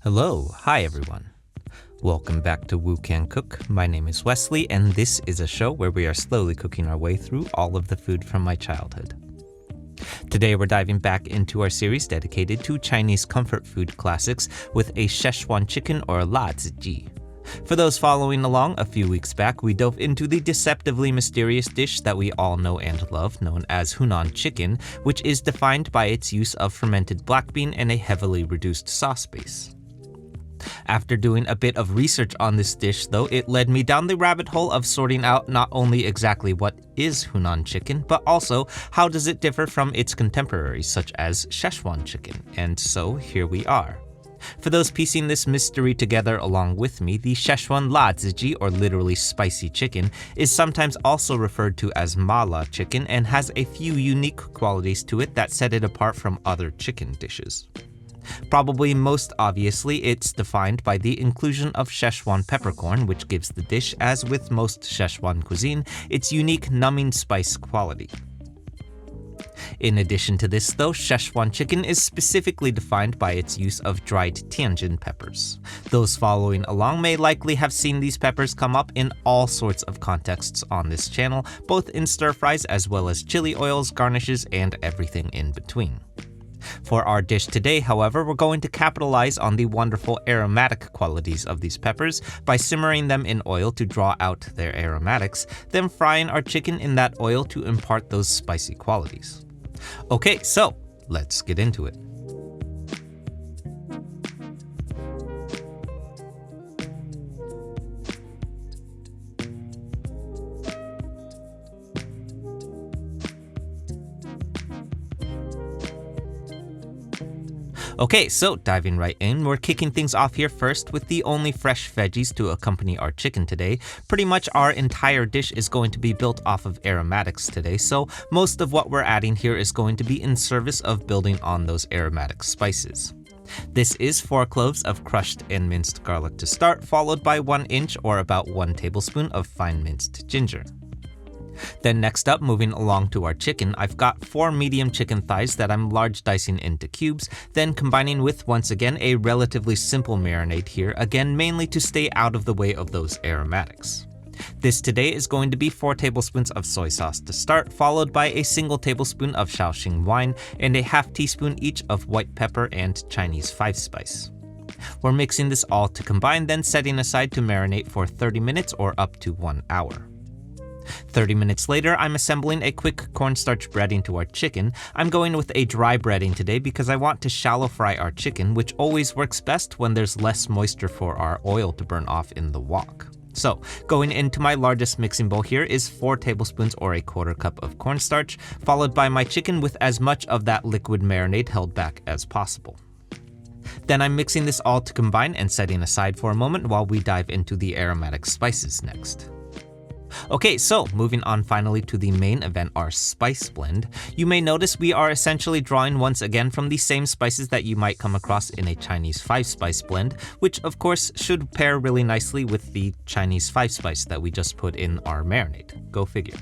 Hi everyone. Welcome back to Woo Can Cook. My name is Wesley, and this is a show where we are slowly cooking our way through all of the food from my childhood. Today we're diving back into our series dedicated to Chinese comfort food classics with a Sichuan chicken or Laziji. For those following along, a few weeks back we dove into the deceptively mysterious dish that we all know and love, known as Hunan chicken, which is defined by its use of fermented black bean and a heavily reduced sauce base. After doing a bit of research on this dish though, it led me down the rabbit hole of sorting out not only exactly what is Hunan chicken, but also how does it differ from its contemporaries such as Sichuan chicken, and so here we are. For those piecing this mystery together along with me, the Sichuan Laziji, or literally spicy chicken, is sometimes also referred to as mala chicken and has a few unique qualities to it that set it apart from other chicken dishes. Probably most obviously, it's defined by the inclusion of Sichuan peppercorn, which gives the dish, as with most Sichuan cuisine, its unique numbing spice quality. In addition to this though, Sichuan chicken is specifically defined by its use of dried Tian Jin peppers. Those following along may likely have seen these peppers come up in all sorts of contexts on this channel, both in stir fries as well as chili oils, garnishes, and everything in between. For our dish today, however, we're going to capitalize on the wonderful aromatic qualities of these peppers by simmering them in oil to draw out their aromatics, then frying our chicken in that oil to impart those spicy qualities. Okay, so let's get into it. Okay, so diving right in, we're kicking things off here first with the only fresh veggies to accompany our chicken today. Pretty much our entire dish is going to be built off of aromatics today, so most of what we're adding here is going to be in service of building on those aromatic spices. This is 4 cloves of crushed and minced garlic to start, followed by 1 inch or about 1 tablespoon of fine minced ginger. Then next up, moving along to our chicken, I've got 4 medium chicken thighs that I'm large dicing into cubes, then combining with, once again, a relatively simple marinade here, again mainly to stay out of the way of those aromatics. This today is going to be 4 tablespoons of soy sauce to start, followed by a single tablespoon of Shaoxing wine and a half teaspoon each of white pepper and Chinese 5-spice. We're mixing this all to combine, then setting aside to marinate for 30 minutes or up to 1 hour. 30 minutes later, I'm assembling a quick cornstarch breading to our chicken. I'm going with a dry breading today because I want to shallow fry our chicken, which always works best when there's less moisture for our oil to burn off in the wok. So, going into my largest mixing bowl here is 4 tablespoons or a quarter cup of cornstarch, followed by my chicken with as much of that liquid marinade held back as possible. Then I'm mixing this all to combine and setting aside for a moment while we dive into the aromatic spices next. Okay, so moving on finally to the main event, our spice blend. You may notice we are essentially drawing once again from the same spices that you might come across in a Chinese 5-spice blend, which of course should pair really nicely with the Chinese 5-spice that we just put in our marinade. Go figure.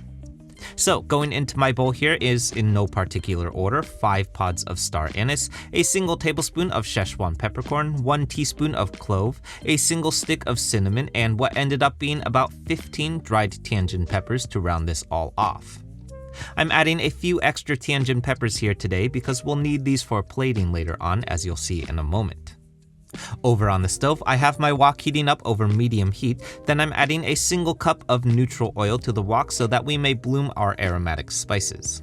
So going into my bowl here is, in no particular order, 5 pods of star anise, a single tablespoon of Sichuan peppercorn, 1 teaspoon of clove, a single stick of cinnamon, and what ended up being about 15 dried Tian Jin peppers to round this all off. I'm adding a few extra Tian Jin peppers here today because we'll need these for plating later on, as you'll see in a moment. Over on the stove, I have my wok heating up over medium heat, then I'm adding a single cup of neutral oil to the wok so that we may bloom our aromatic spices.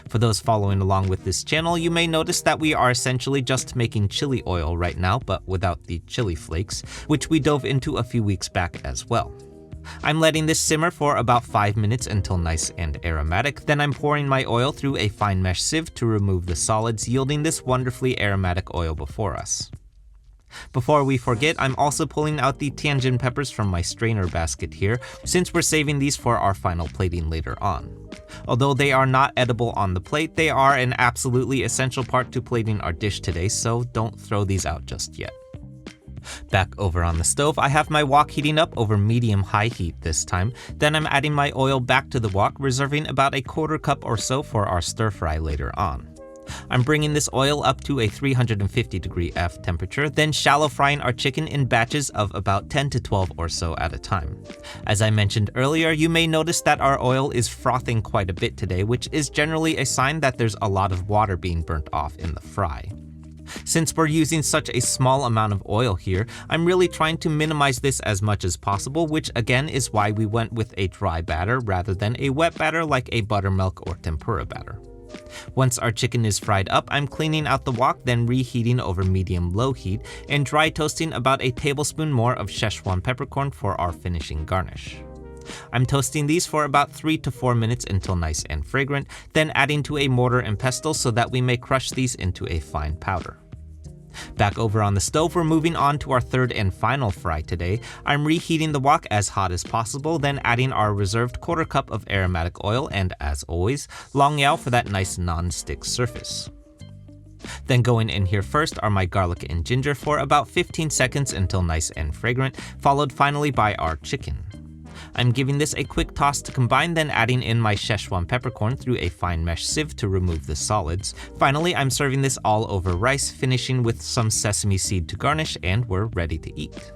For those following along with this channel, you may notice that we are essentially just making chili oil right now, but without the chili flakes, which we dove into a few weeks back as well. I'm letting this simmer for about 5 minutes until nice and aromatic, then I'm pouring my oil through a fine mesh sieve to remove the solids, yielding this wonderfully aromatic oil before us. Before we forget, I'm also pulling out the Tian Jin peppers from my strainer basket here, since we're saving these for our final plating later on. Although they are not edible on the plate, they are an absolutely essential part to plating our dish today, so don't throw these out just yet. Back over on the stove, I have my wok heating up over medium-high heat this time, then I'm adding my oil back to the wok, reserving about a quarter cup or so for our stir fry later on. I'm bringing this oil up to a 350 degree F temperature, then shallow frying our chicken in batches of about 10 to 12 or so at a time. As I mentioned earlier, you may notice that our oil is frothing quite a bit today, which is generally a sign that there's a lot of water being burnt off in the fry. Since we're using such a small amount of oil here, I'm really trying to minimize this as much as possible, which again is why we went with a dry batter rather than a wet batter like a buttermilk or tempura batter. Once our chicken is fried up, I'm cleaning out the wok, then reheating over medium-low heat and dry toasting about a tablespoon more of Sichuan peppercorn for our finishing garnish. I'm toasting these for about 3 to 4 minutes until nice and fragrant, then adding to a mortar and pestle so that we may crush these into a fine powder. Back over on the stove, we're moving on to our third and final fry today. I'm reheating the wok as hot as possible, then adding our reserved quarter cup of aromatic oil and, as always, long yao for that nice non-stick surface. Then going in here first are my garlic and ginger for about 15 seconds until nice and fragrant, followed finally by our chicken. I'm giving this a quick toss to combine, then adding in my Sichuan peppercorn through a fine mesh sieve to remove the solids. Finally, I'm serving this all over rice, finishing with some sesame seed to garnish, and we're ready to eat.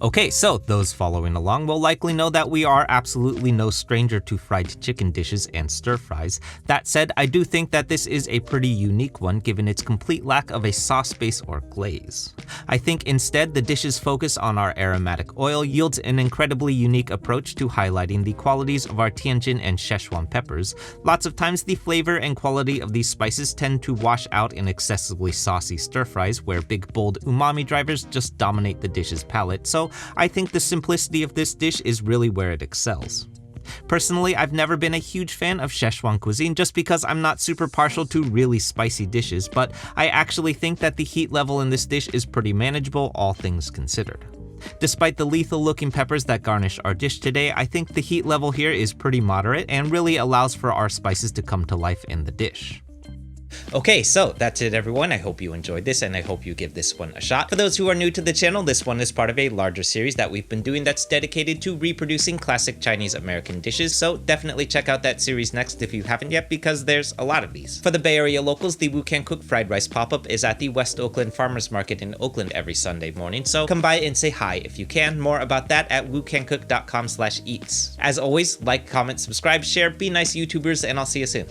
Okay, so those following along will likely know that we are absolutely no stranger to fried chicken dishes and stir fries. That said, I do think that this is a pretty unique one given its complete lack of a sauce base or glaze. I think instead the dish's focus on our aromatic oil yields an incredibly unique approach to highlighting the qualities of our Tian Jin and Sichuan peppers. Lots of times the flavor and quality of these spices tend to wash out in excessively saucy stir fries where big bold umami drivers just dominate the dish's palate. So I think the simplicity of this dish is really where it excels. Personally, I've never been a huge fan of Sichuan cuisine just because I'm not super partial to really spicy dishes, but I actually think that the heat level in this dish is pretty manageable, all things considered. Despite the lethal looking peppers that garnish our dish today, I think the heat level here is pretty moderate and really allows for our spices to come to life in the dish. Okay, so that's it everyone. I hope you enjoyed this and I hope you give this one a shot. For those who are new to the channel, this one is part of a larger series that we've been doing that's dedicated to reproducing classic Chinese American dishes, so definitely check out that series next if you haven't yet because there's a lot of these. For the Bay Area locals, the Wu Can Cook Fried Rice pop-up is at the West Oakland Farmers Market in Oakland every Sunday morning, so come by and say hi if you can. More about that at wucancook.com/eats. As always, like, comment, subscribe, share, be nice YouTubers, and I'll see you soon.